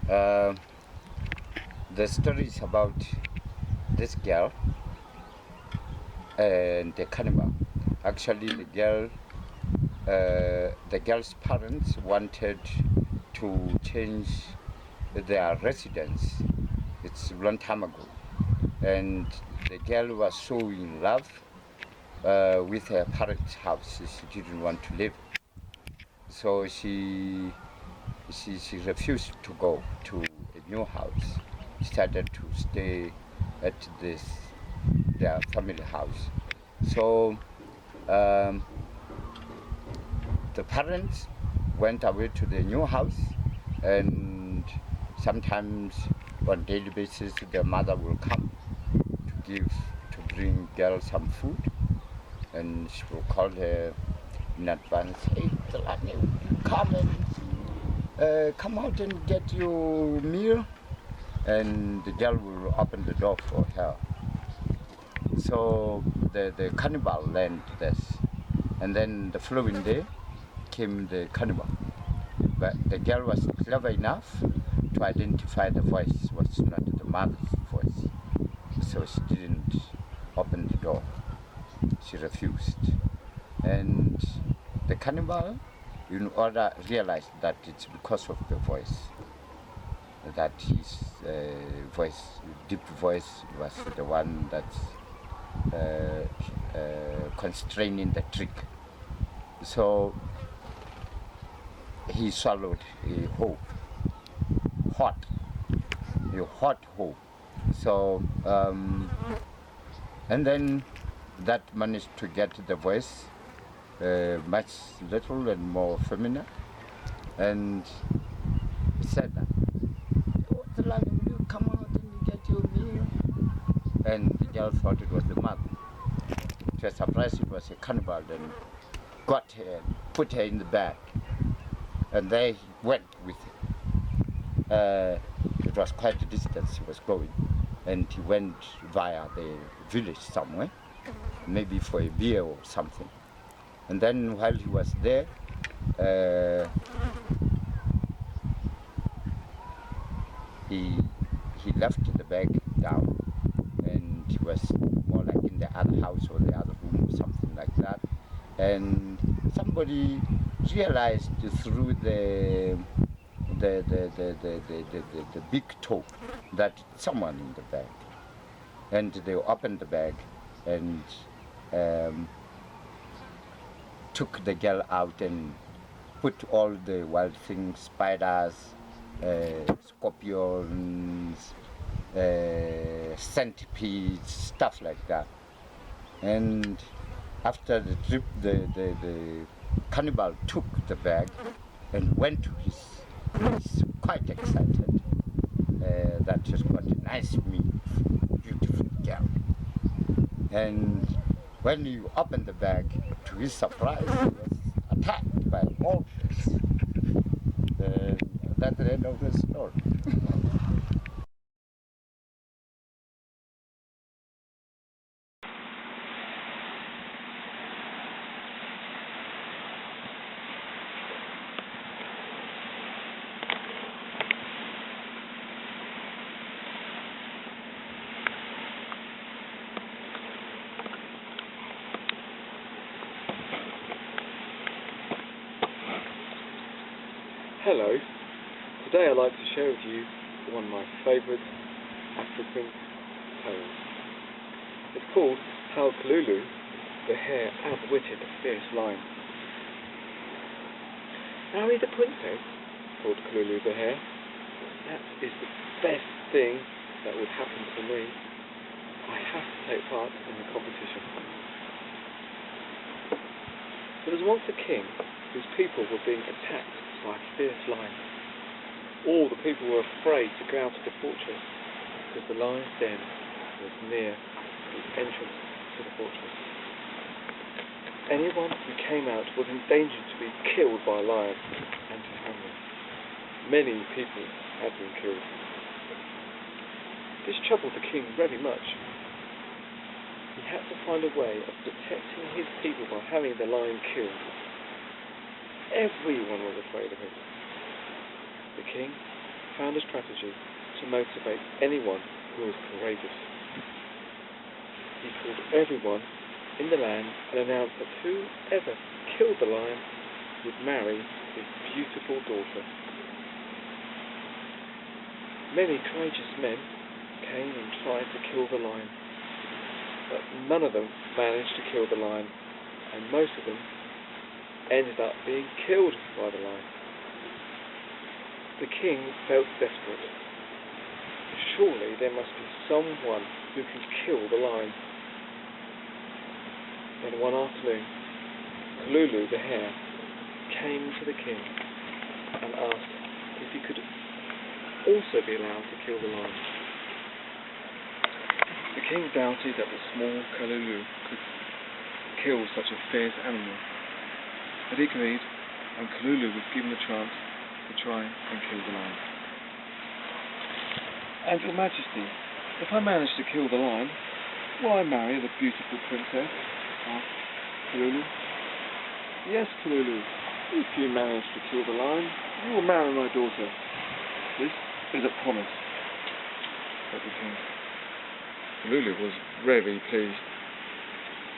Uh, the story is about this girl and the cannibal. Actually, the girl's parents wanted to change their residence. It's a long time ago, and the girl was so in love with her parents' house. She didn't want to leave, so she refused to go to a new house. Started to stay at this their family house. So um, the parents went away to the new house, and sometimes on daily basis the mother will come to bring girl some food, and she will call her in advance. Hey, Delani, you come and come out and get your meal, and the girl will open the door for her. So the cannibal learned this, and then the following day came the cannibal. But the girl was clever enough to identify the voice was not the mother's voice, so she didn't open the door. She refused, and the cannibal, in order, realized that it's because of the voice, that his voice, deep voice, was the one that's constraining the trick. So he swallowed a whole, hot, a hot whole. So, and then that managed to get the voice much little and more feminine. And he said that, "Oh, Delani, will you come out and get your meal?" And the girl thought it was the mother. To her surprise, it was a cannibal, and got her, put her in the bag, and they went with her. It was quite a distance he was going, and he went via the village somewhere, maybe for a beer or something. And then while he was there, he left the bag down, and he was more like in the other house or the other room or something like that. And somebody realized through the big toe that someone in the bag, and they opened the bag and took the girl out and put all the wild things, spiders, scorpions, centipedes, stuff like that. And after the trip, the cannibal took the bag and went to his place, quite excited that he's got a nice meal, beautiful girl. And when he opened the bag, to his surprise, he was attacked by vultures. That's the end of the story. Hello, today I'd like to share with you one of my favourite African poems. It's called How Kululu, the Hare Outwitted a Fierce Lion. Marry the princess, thought Kululu the Hare. That is the best thing that would happen to me. I have to take part in the competition. There was once a king whose people were being attacked by a fierce lion. All the people were afraid to go out of the fortress because the lion's den was near the entrance to the fortress. Anyone who came out was in danger to be killed by a lion and to hanging. Many people had been killed. This troubled the king very much. He had to find a way of protecting his people by having the lion killed. Everyone was afraid of him. The king, found a strategy to motivate anyone who was courageous. He called everyone in the land and announced that whoever killed the lion would marry his beautiful daughter. Many courageous men came and tried to kill the lion, but none of them managed to kill the lion, and most of them ended up being killed by the lion. The king felt desperate. Surely there must be someone who can kill the lion. Then one afternoon, Kalulu the hare came to the king and asked if he could also be allowed to kill the lion. The king doubted that the small Kalulu could kill such a fierce animal, but he agreed, and Kalulu was given the chance to try and kill the lion. "And your majesty, if I manage to kill the lion, will I marry the beautiful princess?" asked Kalulu. "Yes, Kalulu, if you manage to kill the lion, you will marry my daughter. This is a promise," said the king. Kalulu was very pleased.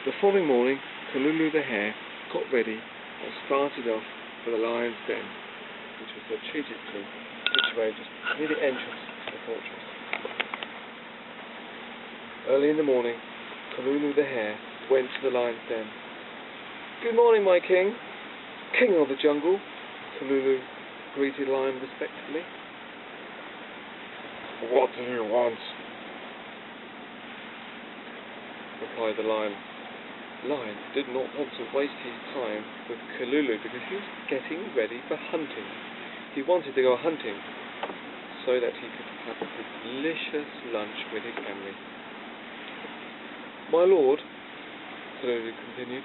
The following morning, Kalulu the hare got ready and started off for the lion's den, which was strategically situated just near the entrance to the fortress. Early in the morning, Kalulu the hare went to the lion's den. "Good morning, my king. King of the jungle," Kalulu greeted the lion respectfully. "What do you want?" replied the lion. Lion did not want to waste his time with Kalulu because he was getting ready for hunting. He wanted to go hunting so that he could have a delicious lunch with his family. "My lord," Kalulu continued,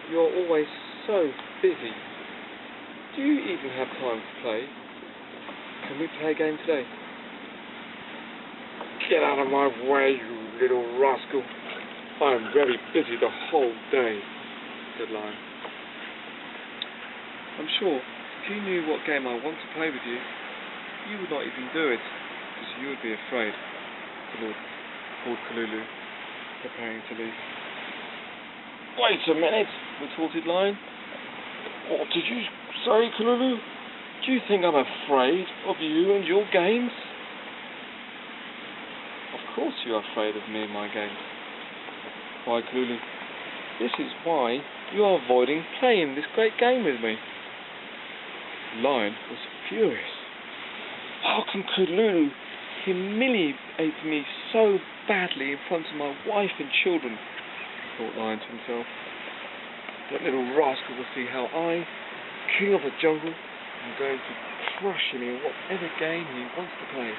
"you are always so busy. Do you even have time to play? Can we play a game today?" "Get out of my way, you little rascal. I am very busy the whole day," said Lion. "I'm sure if you knew what game I want to play with you, you would not even do it, because you would be afraid," called Kalulu, preparing to leave. "Wait a minute," retorted Lion. "What did you say, Kalulu? Do you think I'm afraid of you and your games?" "Of course you are afraid of me and my games," replied Kalulu. "This is why you are avoiding playing this great game with me." Lion was furious. "How can Kalulu humiliate me so badly in front of my wife and children?" thought Lion to himself. "That little rascal will see how I, king of the jungle, am going to crush him in whatever game he wants to play."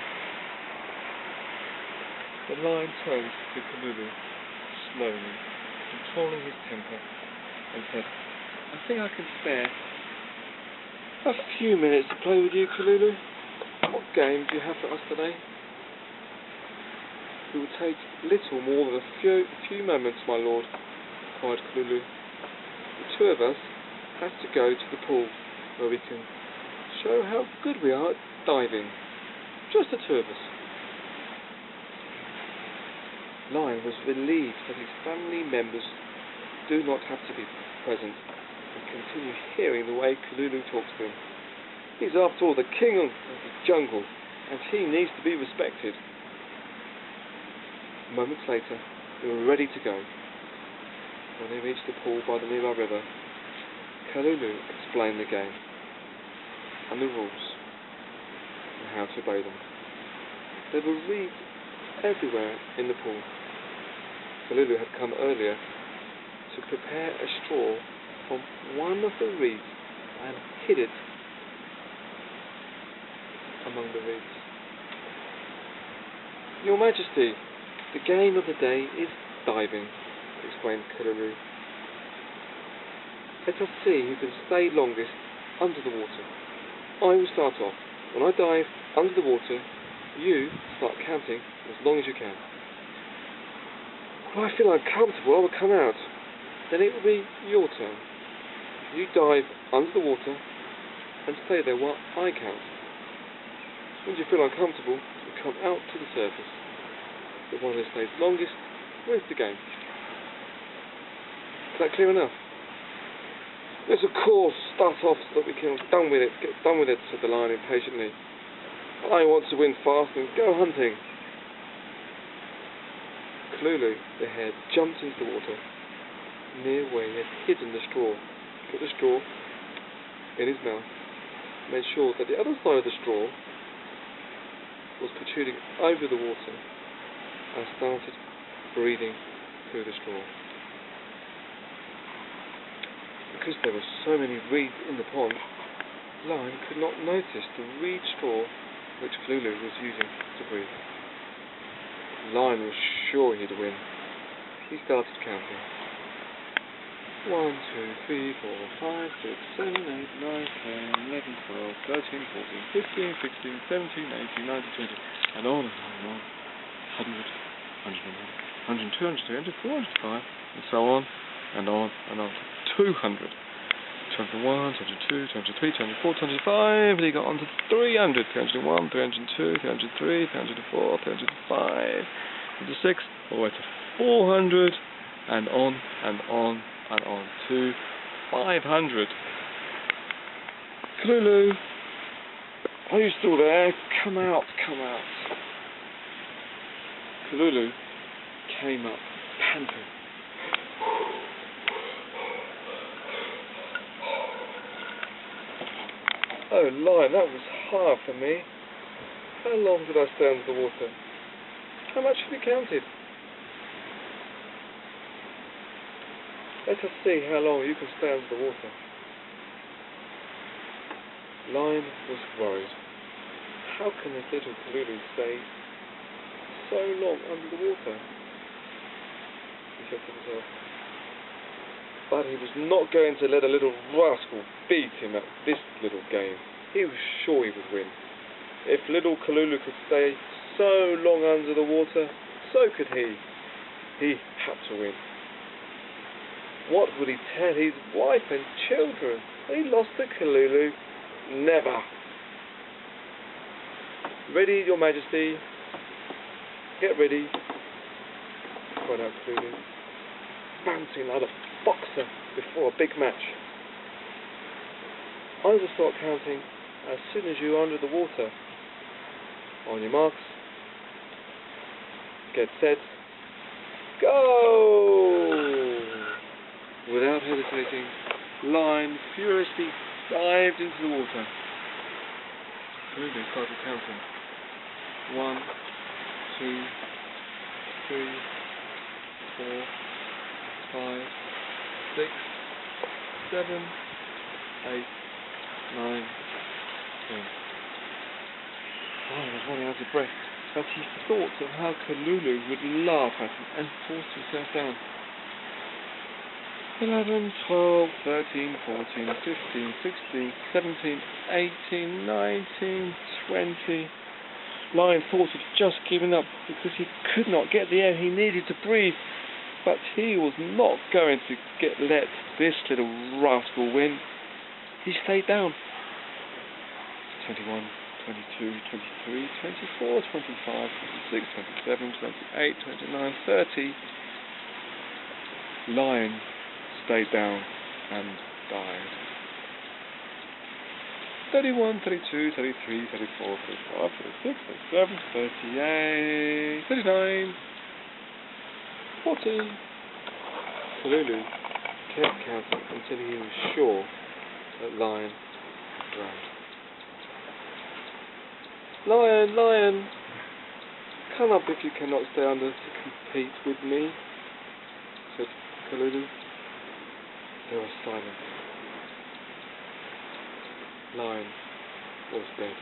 The lion turned to Kalulu slowly, controlling his temper, and said, "I think I can spare a few minutes to play with you, Kalulu. What game do you have for us today?" "It will take little more than a few moments, my lord," replied Kalulu. "The two of us have to go to the pool where we can show how good we are at diving. Just the two of us." Lion was relieved that his family members do not have to be present and continue hearing the way Kalulu talks to him. He's after all the king of the jungle, and he needs to be respected. Moments later, they were ready to go. When they reached the pool by the nearby river, Kalulu explained the game and the rules and how to obey them. There were reeds everywhere in the pool. Kalulu had come earlier to prepare a straw from one of the reeds and hid it among the reeds. "Your Majesty, the game of the day is diving," explained Kalulu. "Let us see who can stay longest under the water. I will start off. When I dive under the water, you start counting as long as you can. When I feel uncomfortable, I will come out. Then it will be your turn. You dive under the water and stay there while I count. Once you feel uncomfortable, you come out to the surface. The one that stays longest wins the game. Is that clear enough? Let's of course start off so that we can get done with it, said the lion impatiently. I want to win fast and go hunting. Kalulu, the hare, jumped into the water, near where he had hidden the straw. He put the straw in his mouth, made sure that the other side of the straw was protruding over the water, and started breathing through the straw. Because there were so many reeds in the pond, Lion could not notice the reed straw which Kalulu was using to breathe. Lion was sure he'd win. He started counting. 1, 2, 3, 4, 5, 6, 7, 8, 9, 10, 11, 12, 13, 14, 15, 16, 17, 18, 19, 20, and on and on. 100, 101, 102, 103, 104, 105, and so on and on and on to 200. 201, 202, 203, 204, 205, and he got on to 300, 301, 302, 303, 304, 305, 306, all the way to 400, and on and on and on to 500. Kalulu, are you still there? Come out, come out. Kalulu came up, panting. Oh, Lion, that was hard for me. How long did I stay under the water? How much have you counted? Let us see how long you can stay under the water. Lion was worried. How can this little Kalulu stay so long under the water? He said to himself. But he was not going to let a little rascal beat him at this little game. He was sure he would win. If little Kalulu could stay so long under the water, so could he. He had to win. What would he tell his wife and children? He lost to Kalulu? Never. Ready, Your Majesty? Get ready, cried out Kalulu, bouncing like a boxer before a big match. I will start counting as soon as you are under the water. On your marks, get set, go! Without hesitating, Lion furiously dived into the water. Kalulu started counting. 1, 2, 3, 4, 5, 6, 7, 8, 9, 10. Lion was running out of breath, but he thought of how Kalulu would laugh at him and forced himself down. 11, 12, 13, 14, 15, 16, 17, 18, 19, 20. Lion thought of just giving up because he could not get the air he needed to breathe. But he was not going to let this little rascal win. He stayed down. 21, 22, 23, 24, 25, 26, 27, 28, 29, 30. Lion stayed down and died. 31, 32, 33, 34, 35, 36, 37, 38, 39, 40. Kalulu kept counting until he was sure that Lion drowned. Lion, Lion, come up if you cannot stay under to compete with me, said Kalulu. There was silence. Lion was dead.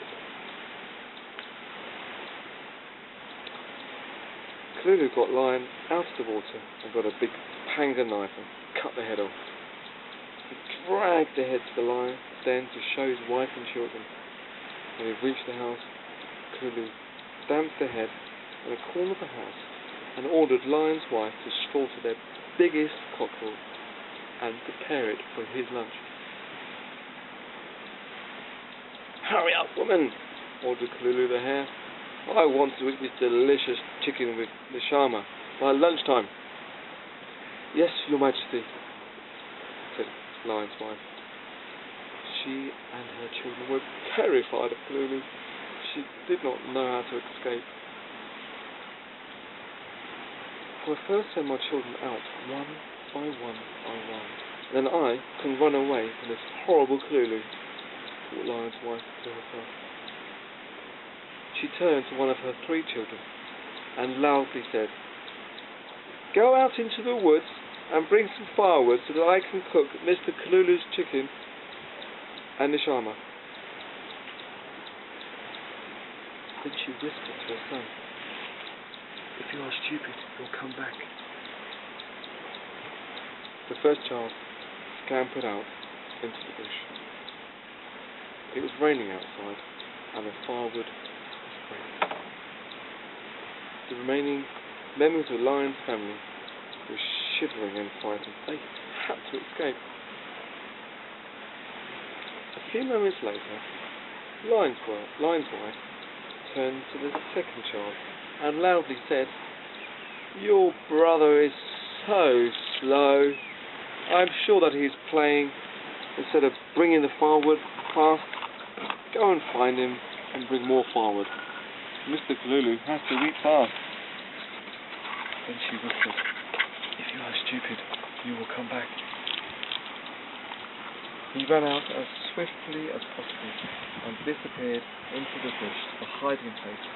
Kalulu got Lion out of the water and got a big panga knife and cut the head off. He dragged the head to the lion, then to show his wife and children. When he reached the house, Kalulu stamped the head in a corner of the house and ordered Lion's wife to slaughter their biggest cockerel and prepare it for his lunch. "Hurry up, woman!" ordered Kalulu the hare. I want to eat this delicious chicken with nishama by lunchtime. Yes, Your Majesty, said Lion's wife. She and her children were terrified of Kalulu. She did not know how to escape. I will first send my children out one by one by one. Then I can run away from this horrible Kalulu, thought Lion's wife to herself. She turned to one of her 3 children and loudly said, "Go out into the woods and bring some firewood so that I can cook Mr. Kalulu's chicken and nishama." Then she whispered to her son, "If you are stupid, you'll come back." The first child scampered out into the bush. It was raining outside and the firewood was breaking. The remaining members of the lion's family were shivering and frightened. They had to escape. A few moments later, Lion's wife turned to the second child and loudly said, "Your brother is so slow. I'm sure that he's playing instead of bringing the firewood fast. Go and find him and bring more firewood. Mr. Kalulu has to eat fast." Then she whispered, "If you are stupid, you will come back." He ran out as swiftly as possible and disappeared into the bush, the hiding place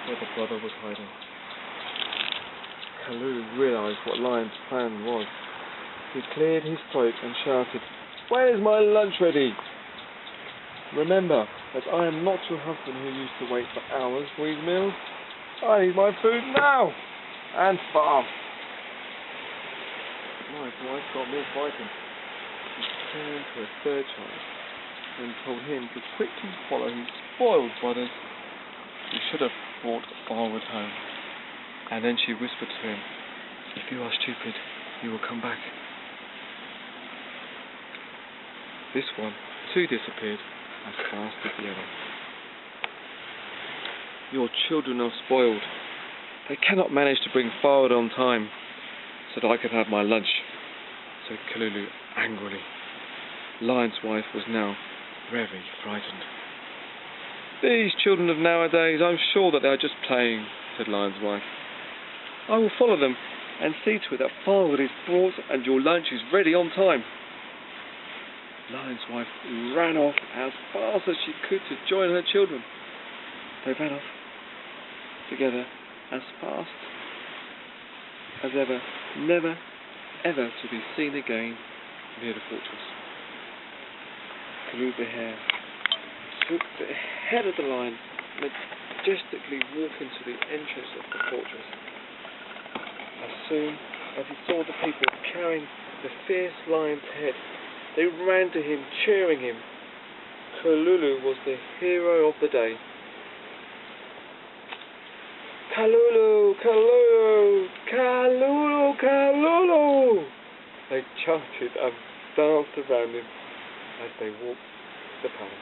where the brother was hiding. Kalulu realized what Lion's plan was. He cleared his throat and shouted, "When is my lunch ready? Remember that I am not your husband who used to wait for hours for his meals. I need my food now, and fast." Lion's wife got more frightened. She turned to a third child and told him to quickly follow his spoiled brothers who should have brought firewood home. And then she whispered to him, "If you are stupid, you will come back." This one too disappeared as fast as the other. "Your children are spoiled. They cannot manage to bring firewood on time so that I can have my lunch," said Kalulu angrily. Lion's wife was now very frightened. "These children of nowadays, I'm sure that they are just playing," said Lion's wife. "I will follow them and see to it that firewood is brought and your lunch is ready on time." Lion's wife ran off as fast as she could to join her children. They ran off together as fast as ever, never ever to be seen again near the fortress. Kalulu the hare took the head of the lion, majestically walking to the entrance of the fortress. As soon as he saw the people carrying the fierce lion's head, they ran to him, cheering him. Kalulu was the hero of the day. "Kalulu! Kalulu! Kalulu! Kalulu!" they chanted and danced around him as they walked to the palace.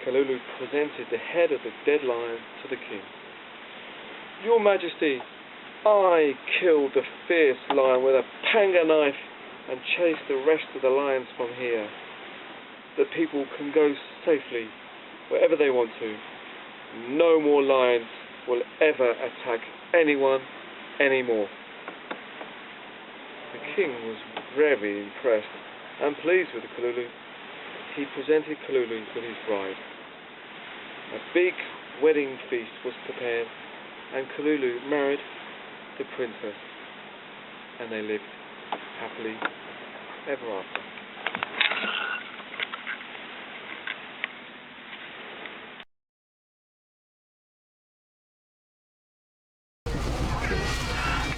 Kalulu presented the head of the dead lion to the king. "Your Majesty, I killed the fierce lion with a panga knife and chased the rest of the lions from here. The people can go safely wherever they want to. No more lions will ever attack anyone anymore." The king was very impressed and pleased with Kalulu. He presented Kalulu with his bride. A big wedding feast was prepared, and Kalulu married the princess, and they lived happily ever after.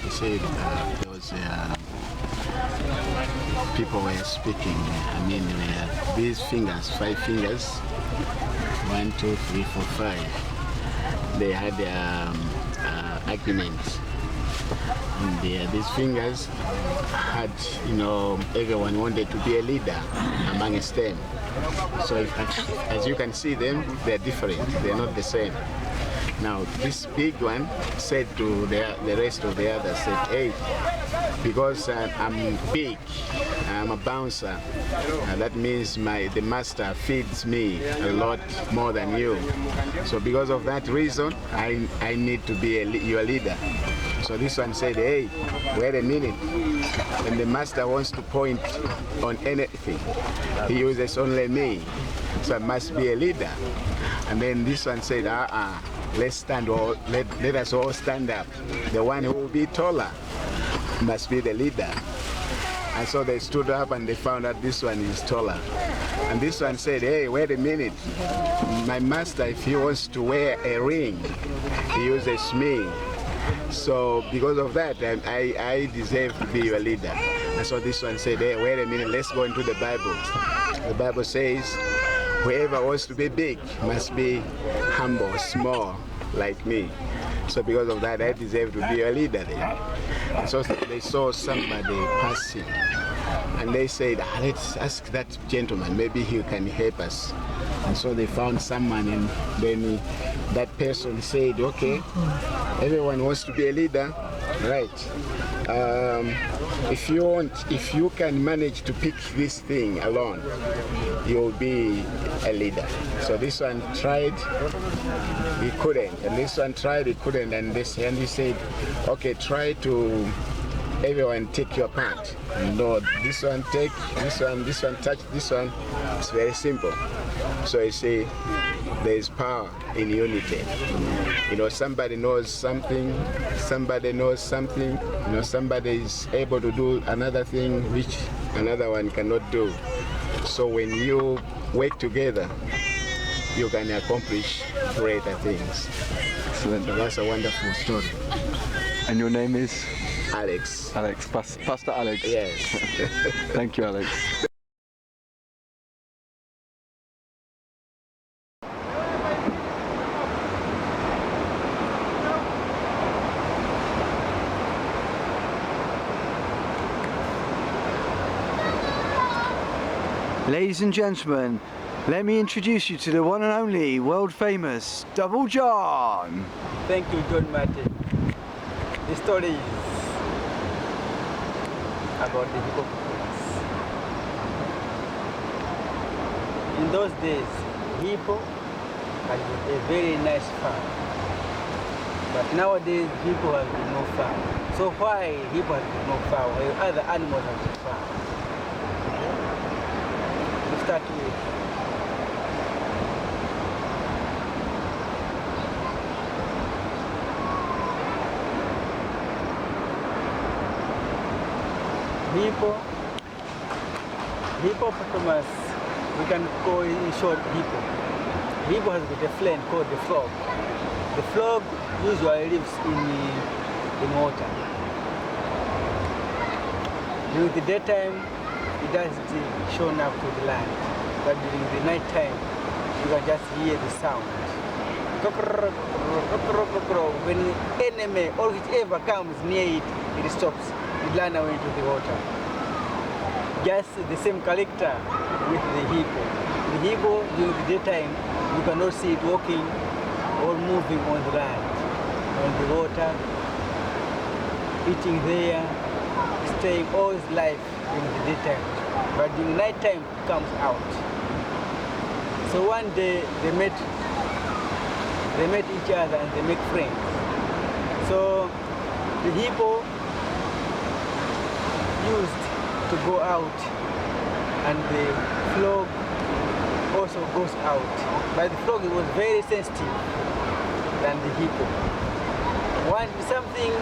He said there was people were speaking. I mean, these fingers, 5 fingers, 1, 2, 3, 4, 5. They had agreements And these fingers had, everyone wanted to be a leader amongst them. So as you can see them, they're different. They're not the same. Now this big one said to the rest of the others, said, hey, because I'm big, I'm a bouncer, that means the master feeds me a lot more than you. So because of that reason, I need to be your leader. So this one said, hey, wait a minute. When the master wants to point on anything, he uses only me. So I must be a leader. And then this one said, let's stand all, let us all stand up. The one who will be taller must be the leader. And so they stood up and they found out this one is taller. And this one said, hey, wait a minute. My master, if he wants to wear a ring, he uses me. So because of that, I deserve to be your leader. And so this one said, hey, wait a minute, let's go into the Bible. The Bible says, whoever wants to be big must be humble, small, like me. So because of that, I deserve to be a leader there. And so they saw somebody passing. And they said, let's ask that gentleman, maybe he can help us. And so they found someone, and then that person said, okay, everyone wants to be a leader, right? If you can manage to pick this thing alone, you'll be a leader. So this one tried, he couldn't, and this one tried, he couldn't, and he said, okay, try to, everyone take your part. No, this one take, this one touch, this one. It's very simple. So you see, there is power in unity. Somebody knows something, somebody knows something, somebody is able to do another thing which another one cannot do. So when you work together, you can accomplish greater things. Excellent. So that's a wonderful story. And your name is? Alex. Alex, Pastor Alex. Yes. Thank you, Alex. Ladies and gentlemen, let me introduce you to the one and only world famous Double John. Thank you, John Martin. The story is about the hippopotamus. In those days, hippo had a very nice farm. But nowadays, hippo has no farm. So why hippo has no farm while other animals have a farm? To start with, hippopotamus, we can call it in short hippo. Hippo has got a friend called the frog. The frog usually lives in water. During the daytime, it doesn't show up to the land, but during the night time, you can just hear the sound. When the enemy or whichever comes near it, it stops. It runs away into the water. Just the same character with the hippo. The hippo during the daytime, you cannot see it walking or moving on the land, on the water, eating there, staying all his life during the daytime. But during night time, it comes out. So one day they met each other and they make friends. So the hippo used to go out, and the frog also goes out. But the frog was very sensitive than the hippo. When something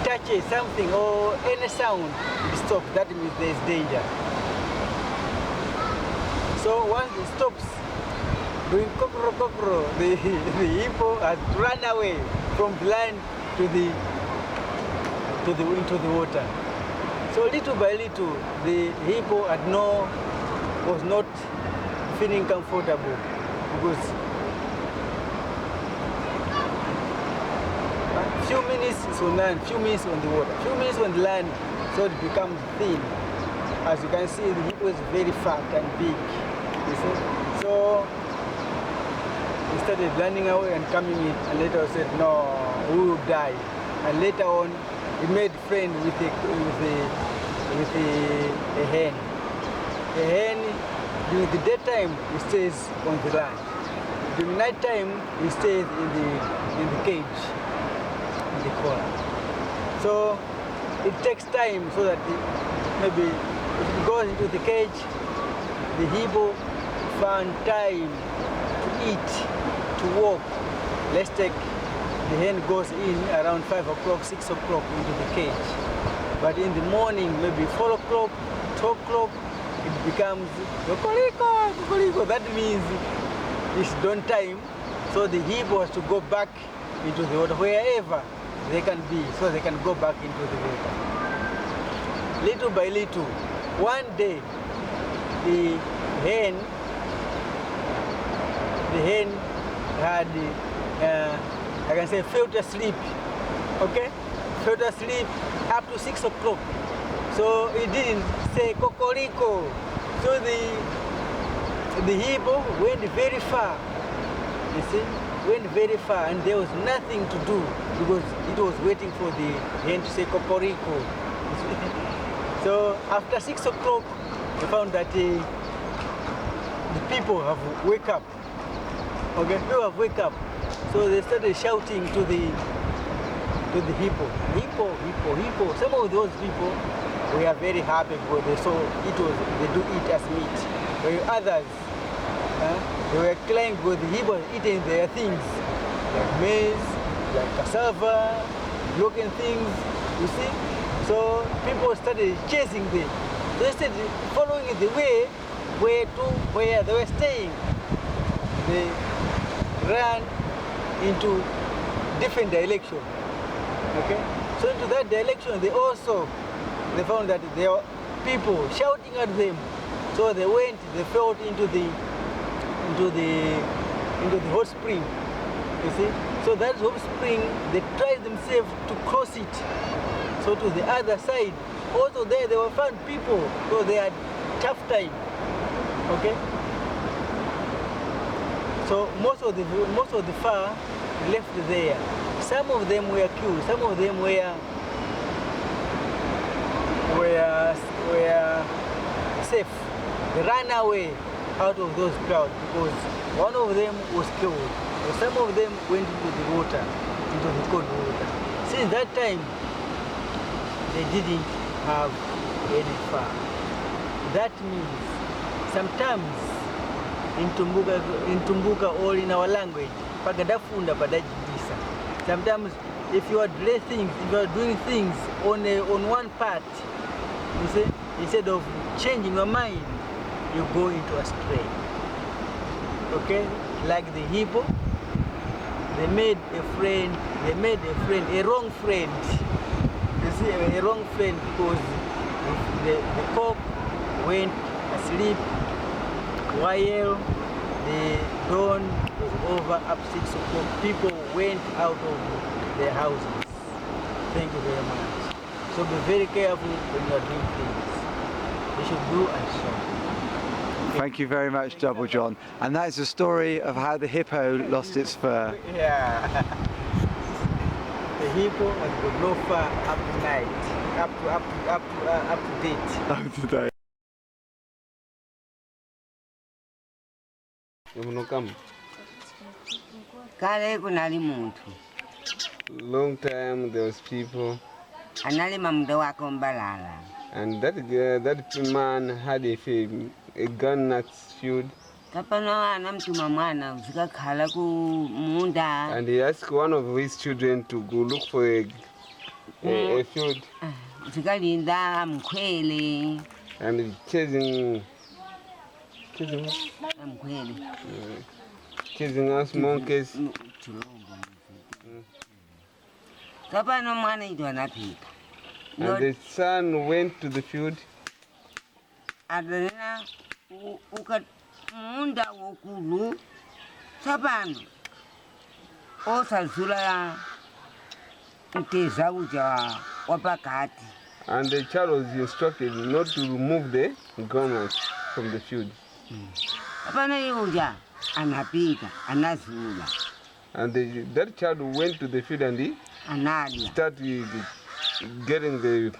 touches something or any sound, it stops. That means there is danger. So once it stops doing kokoro, the hippo has run away from the land into the water. So little by little, the hippo was not feeling comfortable because few minutes it's on land, few minutes on the water, few minutes on the land, so it becomes thin. As you can see, the hippo is very fat and big. You see? So he started running away and coming in, and later said, no, we will die. And later on, he made friend with a hen. The hen, during the daytime, he stays on the land. During night time, he stays in the cage, in the corner. So it takes time so that maybe if it goes into the cage, the hippo found time to eat, to walk. Let's take the hen goes in around 5 o'clock, 6 o'clock into the cage. But in the morning, maybe 4 o'clock, 2 o'clock, it becomes kokoriko, kokoriko. That means it's dawn time, so the hippo has to go back into the water wherever they can be, so they can go back into the water. Little by little, one day, the hen had, I can say, fell asleep. Okay, fell asleep up to 6 o'clock. So it didn't say kokoriko. So the hippo went very far. You see, went very far, and there was nothing to do because it was waiting for the hen to say kokoriko. So after 6 o'clock, we found that the people have wake up. Okay, people have wake up. So they started shouting to the hippo, hippo, hippo, hippo. Some of those people were very happy because they saw they do eat as meat. While others, they were crying because the hippo was eating their things, like maize, like cassava, broken things, you see? So people started chasing them. They started following the way where they were staying. They ran into different direction. Okay? So into that direction they found that there were people shouting at them. So they fell into the hot spring. You see? So that hot spring, they tried themselves to cross it. So to the other side. Also there they were found people, so they had tough time. Okay? So most of the fur left there. Some of them were killed. Some of them were safe. They ran away out of those crowds because one of them was killed. So some of them went into the water, into the cold water. Since that time, they didn't have any fur. That means sometimes in Tumbuka or in our language, pagadafunda padajibisa. Sometimes if you are doing things on one part, you see, instead of changing your mind, you go into a stray. Okay? Like the hippo, they made a wrong friend. You see, a wrong friend because the cock went asleep while the dawn was over up 6 o'clock. People went out of their houses. Thank you very much. So be very careful when you are doing things. You should do and show. Thank you very much, Double John. And that is the story of how the hippo lost its fur. Yeah. The hippo has got no fur up to night, up to date. Up to date. Kale kunali muntu. Long time there was people, Analima muda wako mbalala. and that man had a gun at field, Kapana wana mtuma mwana uzikakhala ku munda. and he asked one of his children to go look for a field, Zikalinda mkhwele. and chasing Mkhwele. chasing us monkeys. Kapana mwana ito anapita. And the son went to the field, Adana uka munda wokulu. Sapano. Osalsula kuteza uja wapakati. And the child was instructed not to remove the groundnuts from the field. Hapana uja anapita, anazula. And that child went to the field and he Anadia. started getting the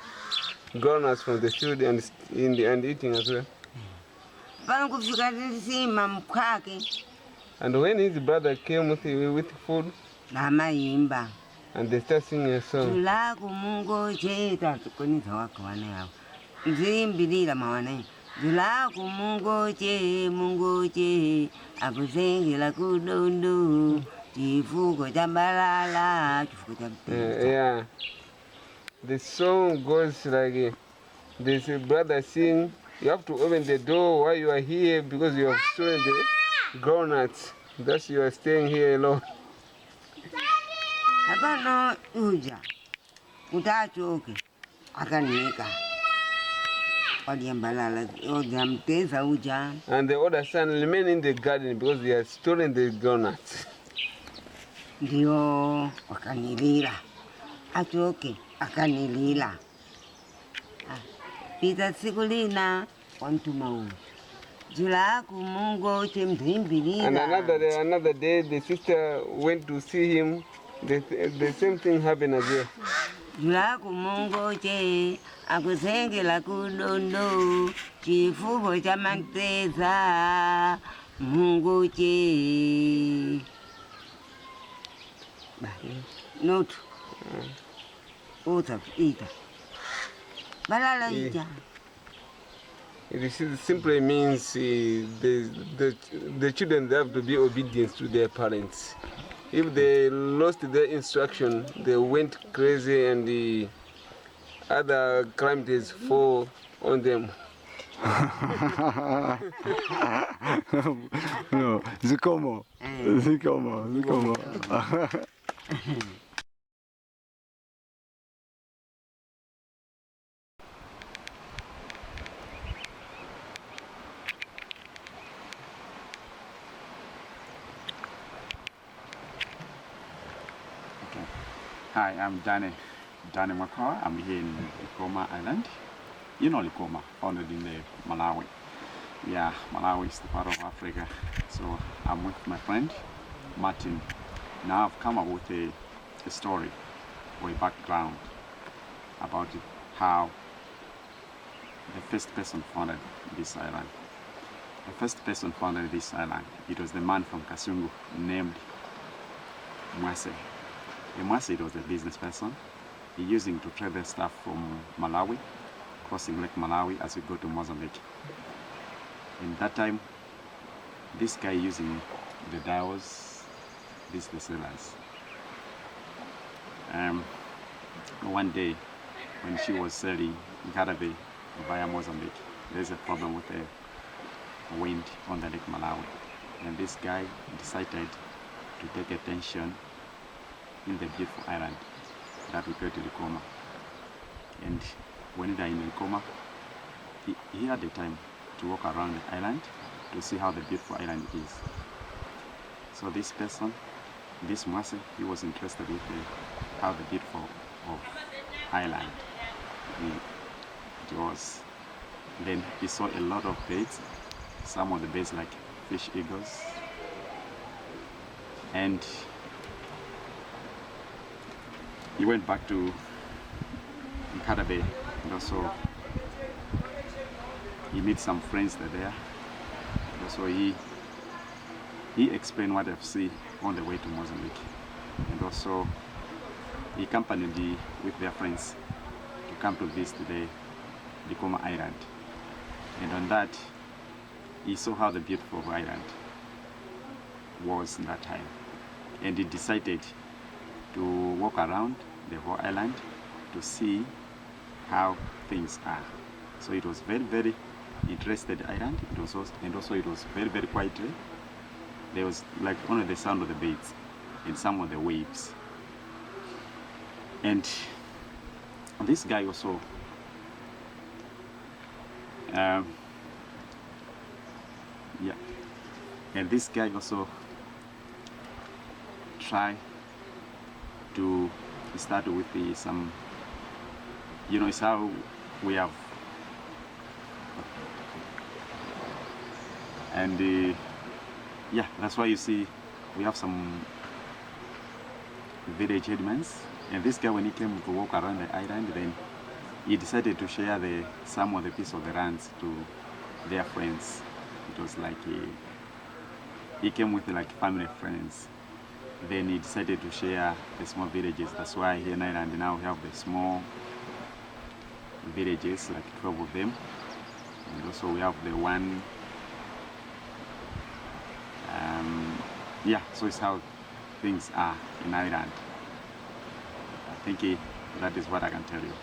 groundnuts from the field and eating as well. Hapana kufika sima mkake. And when his brother came with food, Namayimba. and they start singing a song. Tulaku mungo cheta tukonisa wako wane hao. Mzimbilila mawane. Tulaku mungo che, akusengela kudondo, chifuko chambalala, chifuko chambalala. Yeah. The song goes like this: brother sing, you have to open the door while you are here because you have stolen the groundnuts. Thus you are staying here alone. Hapana uja utachoke akanika waliambalala uja mteza uja. And the other son remain in the garden because he has stolen the groundnuts. Ndio wakanilila achoke akanilila. Pita siku lina wantuma uja julaku mungo che mzimbilila. And another day the sister went to see him. The same thing happened again. Julaku mungo che akusengela kudondo, chifuko cha manteza mungo che. Notu uta ita balala ita. It simply means the children have to be obedient to their parents. If they lost their instruction, they went crazy and the other calamities fall on them. No, zikomo. Zikomo. Hi, I'm Danny Makora. I'm here in Likoma Island. You know Likoma, founded in Malawi. Yeah, Malawi is the part of Africa. So I'm with my friend Martin. Now I've come up with a story or a background about how the first person founded this island. The first person founded this island, it was the man from Kasungu named Mwase. Mwase was a business person. He using to trade their stuff from Malawi, crossing Lake Malawi as we go to Mozambique. In that time, this guy using the dhows, these the sailors. One day, when she was sailing Garave via Mozambique, there's a problem with the wind on the Lake Malawi. And this guy decided to take attention in the beautiful island that we call Likoma. And when they're in Likoma, he had the time to walk around the island to see how the beautiful island is. So this person, this Mwase, he was interested with how the beautiful of island it was. Then he saw a lot of birds, some of the birds like fish eagles, and he went back to Nkada Bay, and also he met some friends there. And also he explained what I've seen on the way to Mozambique, and also he accompanied with their friends to come to visit the Likoma Island. And on that, he saw how the beautiful island was in that time, and he decided to walk around the whole island to see how things are. So it was very, very interested island. It was also, and also it was very, very quiet. There was like only the sound of the birds and some of the waves. And this guy also and this guy also tried to start with some, it's how we have, and yeah, that's why you see we have some village headmen. And this guy, when he came to walk around the island, then he decided to share some of the piece of the lands to their friends. It was like he came with like family friends. Then he decided to share the small villages. That's why here in Ireland now we have the small villages, like 12 of them. And also we have the one, yeah, so it's how things are in Ireland. I think that is what I can tell you.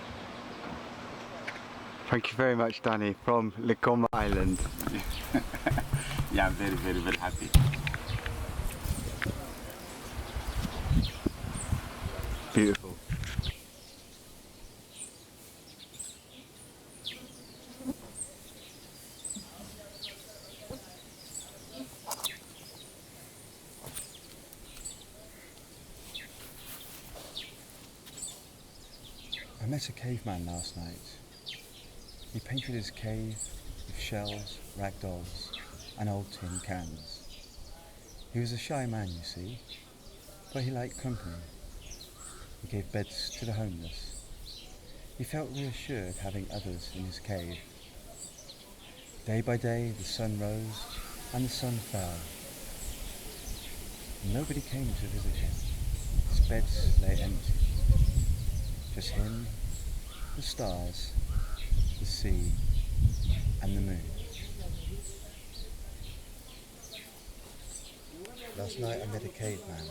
Thank you very much, Danny, from Likoma Island. Yeah, I'm very, very, very happy. Beautiful. I met a caveman last night. He painted his cave with shells, rag dolls, and old tin cans. He was a shy man, you see, but he liked company. He gave beds to the homeless. He felt reassured having others in his cave. Day by day the sun rose and the sun fell. Nobody came to visit him. His beds lay empty. Just him, the stars, the sea, and the moon. Last night I met a caveman.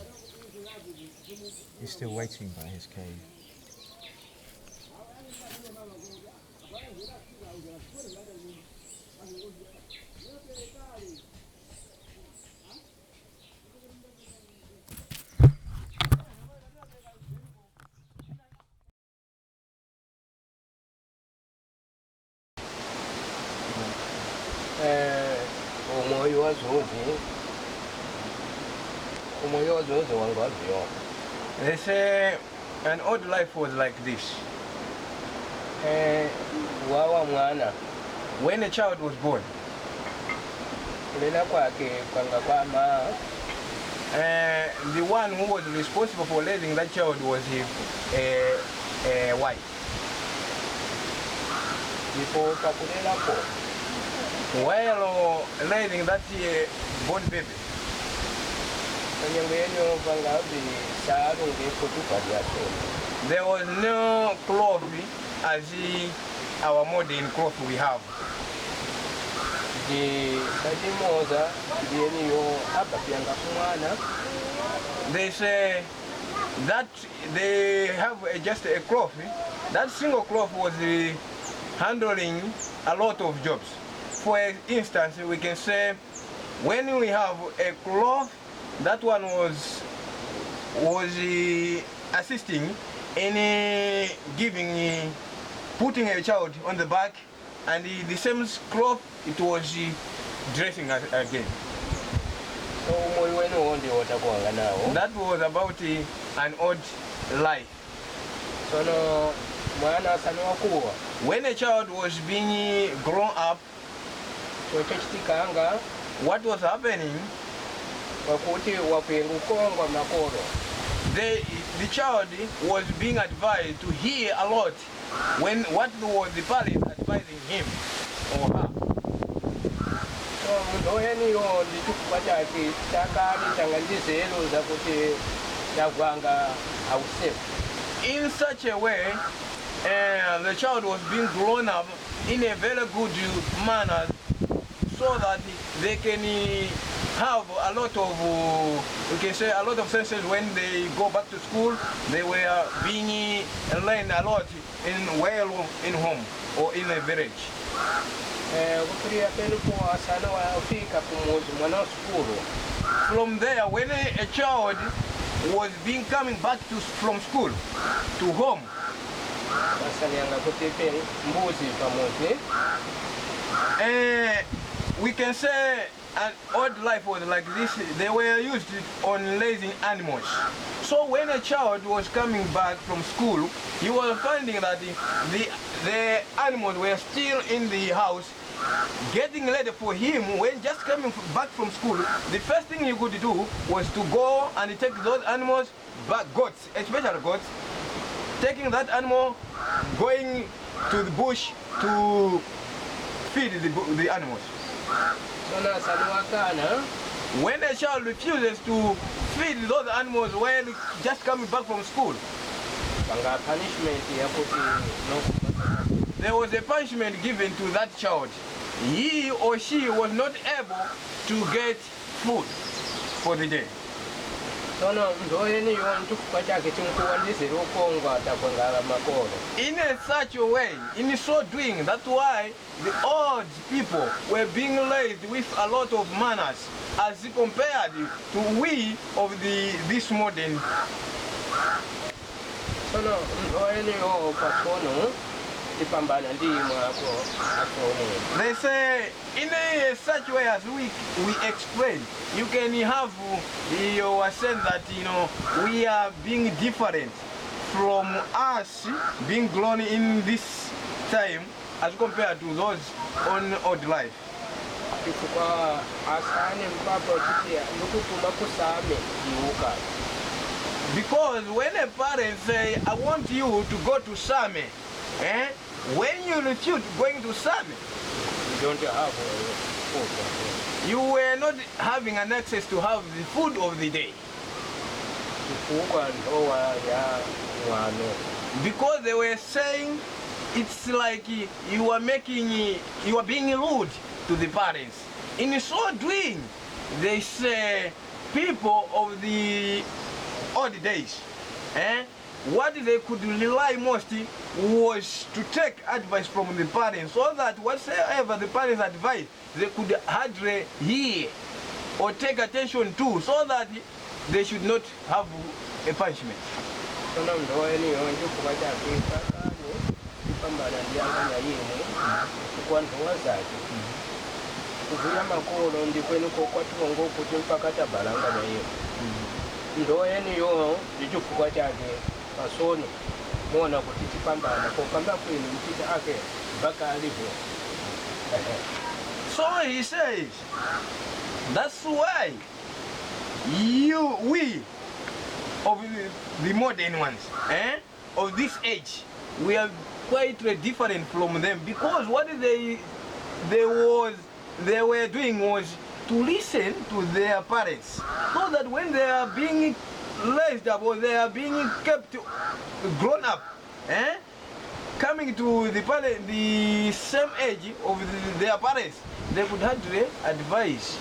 He's still waiting by his cave. They say an old life was like this. When a child was born, the one who was responsible for raising that child was his wife. While raising that born baby, there was no cloth as our modern cloth we have. They say that they have just a cloth. That single cloth was handling a lot of jobs. For instance, we can say when we have a cloth, that one was assisting in putting a child on the back, and the same cloth it was dressing again. That was about an odd life. When a child was being grown up, what was happening? The child was being advised to hear a lot when what was the parent advising him or her. In such a way, the child was being grown up in a very good manner, so that they can have a lot of, we can say, a lot of senses when they go back to school. They were being learned a lot in home or in a village. From there, when a child was being coming back from school to home, we can say old life was like this, they were used on raising animals. So when a child was coming back from school, you were finding that the animals were still in the house, getting ready for him. When just coming back from school, the first thing he could do was to go and take those animals back, goats, especially goats, taking that animal, going to the bush to feed the animals. When a child refuses to feed those animals when just coming back from school, there was a punishment given to that child. He or she was not able to get food for the day. In such a way, in so doing, that's why the old people were being raised with a lot of manners as compared to we of this modern. They say in such way as we explain, you can have your sense that we are being different from us being grown in this time as compared to those on old life. Because when a parent say, I want you to go to Same, when you refuse going to Same, you don't have food. You were not having an access to have the food of the day. Because they were saying it's like you are being rude to the parents. In so doing, they say people of the old days, what they could rely most was to take advice from the parents, so that whatsoever the parents advise, they could hardly hear or take attention to, so that they should not have a punishment. So he says, that's why we of the modern ones, of this age, we are quite different from them, because what they were doing was to listen to their parents, so that when they are being raised up or they are being kept grown up, coming to the same age of their parents, they could hardly advise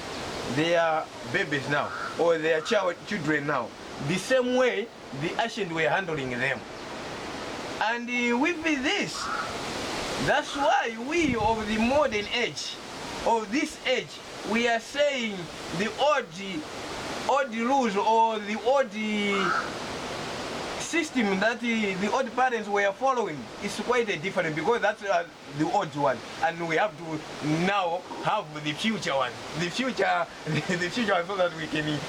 their babies now or their children now the same way the ancients were handling them. And with this, that's why we of the modern age, of this age, we are saying the old rules or the old system that the old parents were following is quite different, because that's the old one, and we have to now have the future one, the future one, so that we can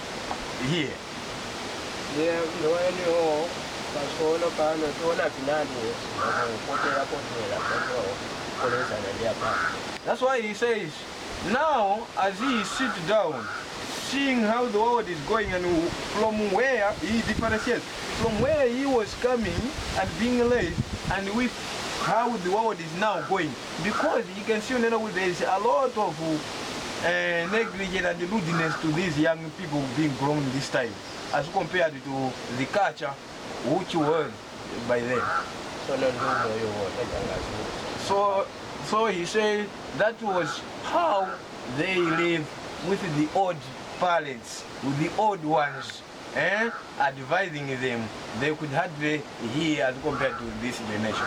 hear. That's why he says, now as he sits down, seeing how the world is going, and from where he differentiates, from where he was coming and being raised, and with how the world is now going. Because you can see there is a lot of negligence and rudeness to these young people being grown this time, as compared to the culture which was by then. So he said that was how they lived with the old parents, with the old ones, advising them. They could hardly hear as compared to this generation.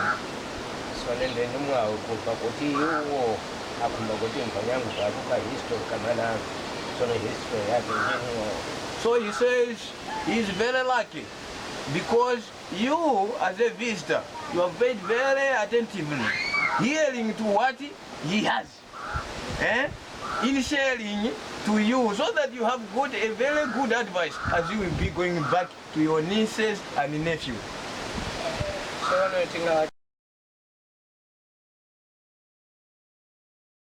So he says he's very lucky, because you as a visitor, you are very attentively hearing to what he has, in sharing to you so that you have got a very good advice as you will be going back to your nieces and nephews.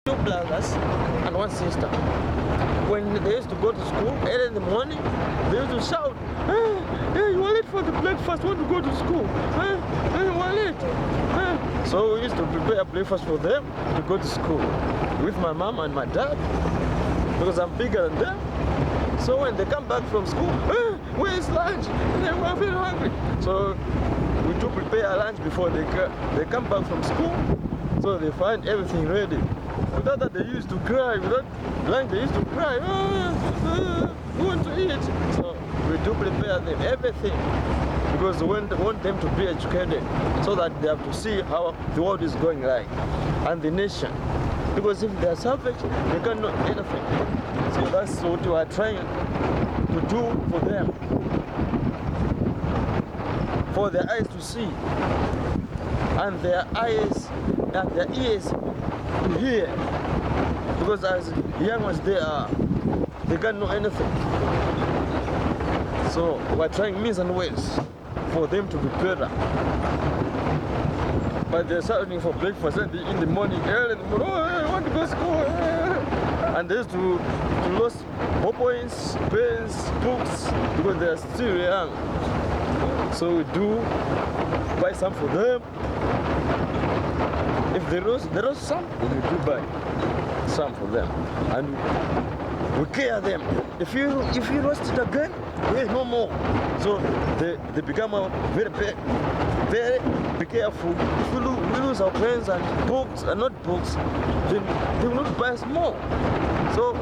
Two brothers and one sister. When they used to go to school early in the morning, they used to shout, "Hey, hey, you are late for the breakfast, want to go to school. Hey, hey, you are late." Hey. So we used to prepare breakfast for them to go to school with my mom and my dad, because I'm bigger than them. So when they come back from school, "Hey, where is lunch?" They were very hungry. So we do prepare lunch before they come back from school, so they find everything ready. Without that, they used to cry. Without lunch, they used to cry. We want to eat. So we do prepare them everything, because we want them to be educated, so that they have to see how the world is going like, and the nation. Because if they are savage, they can't know anything. So that's what we are trying to do for them, for their eyes to see, and their eyes and their ears to hear. Because as young as they are, they can't know anything. So we're trying means and ways for them to be better. But they're starting for breakfast in the morning, early in the morning. "Oh, I want to go to school." And they used to lose ballpoints, pens, books, because they're still young. So we do buy some for them. If they lose some, we do buy some for them, and we care them. If you lost it again, there's no more. So they become very be careful. If we lose our pens and books and notebooks, then they will not buy us more. So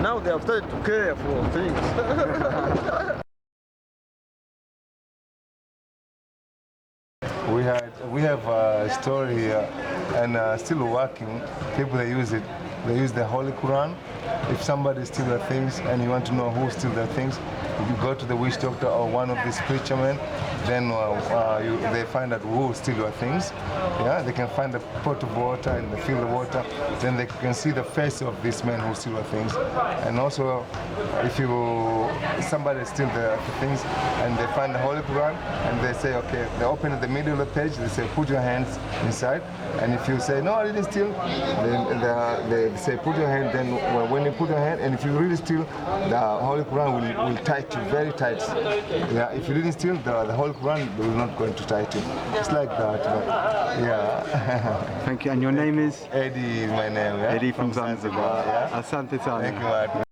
now they have started to care for things. We have a story here, and still working. People they use it. They use the Holy Quran. If somebody steals their things and you want to know who stole their things, you go to the witch doctor or one of these preacher men. Then they find out who steal your things. Yeah, they can find a pot of water and they fill the water. Then they can see the face of this man who steal your things. And also, if somebody steals the things and they find the Holy Quran and they say, okay, they open at the middle of the page. They say, put your hands inside. And if you say, no, I didn't steal, then they say, put your hand. Then when you put your hand, and if you really steal, the Holy Quran will tight you very tight. Yeah, if you didn't steal, the Holy Quran will not going to tight you. It's like that. Yeah. Thank you. And your name is? Eddie is my name. Yeah? Eddie from Zanzibar. Yeah? Asante sana. Thank you.